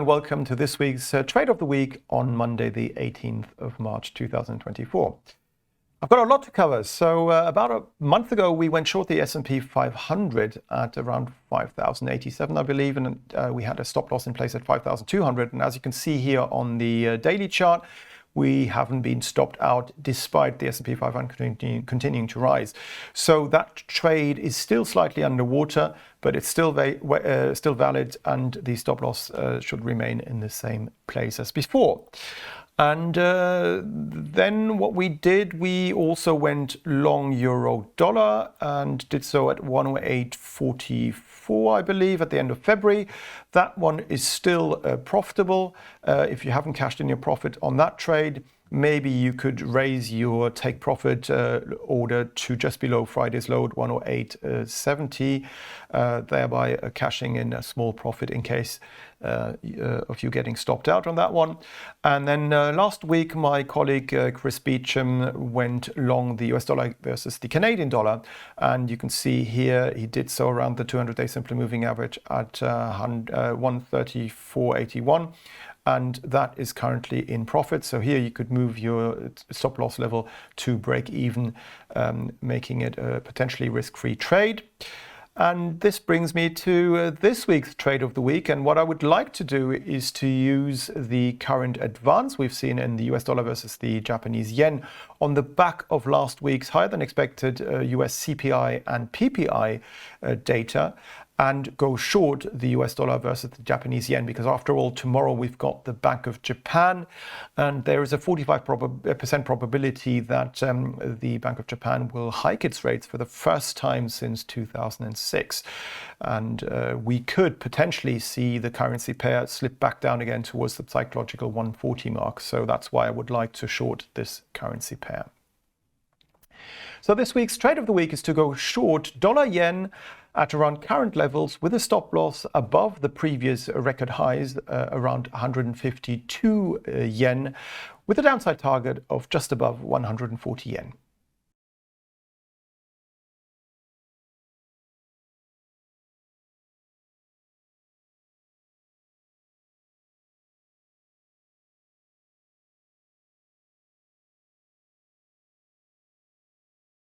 and welcome to this week's Trade of the Week on Monday, the 18th of March 2024. I've got a lot to cover. So about a month ago, we went short the S&P 500 at around 5,087, I believe, and we had a stop loss in place at 5,200. And as you can see here on the daily chart, we haven't been stopped out despite the S&P 500 continuing to rise. So that trade is still slightly underwater, but it's still valid, and the stop loss should remain in the same place as before. And then what we did, we also went long euro dollar and did so at 108.44, I believe, at the end of February. That one is still profitable. If you haven't cashed in your profit on that trade, maybe you could raise your take profit order to just below Friday's low at 108.70, thereby cashing in a small profit in case of you getting stopped out on that one. And then last week, my colleague Chris Beecham went long the US dollar versus the Canadian dollar. And you can see here he did so around the 200-day simply moving average at 134.81. And that is currently in profit. So here you could move your stop loss level to break even, making it a potentially risk-free trade. And this brings me to this week's Trade of the Week. And what I would like to do is to use the current advance we've seen in the US dollar versus the Japanese yen on the back of last week's higher than expected US CPI and PPI data, and go short the US dollar versus the Japanese yen, because after all, tomorrow we've got the Bank of Japan, and there is a 45% probability that the Bank of Japan will hike its rates for the first time since 2006. And we could potentially see the currency pair slip back down again towards the psychological 140 mark. So that's why I would like to short this currency pair. So this week's Trade of the Week is to go short dollar yen at around current levels with a stop loss above the previous record highs, around 152 yen, with a downside target of just above 140 yen.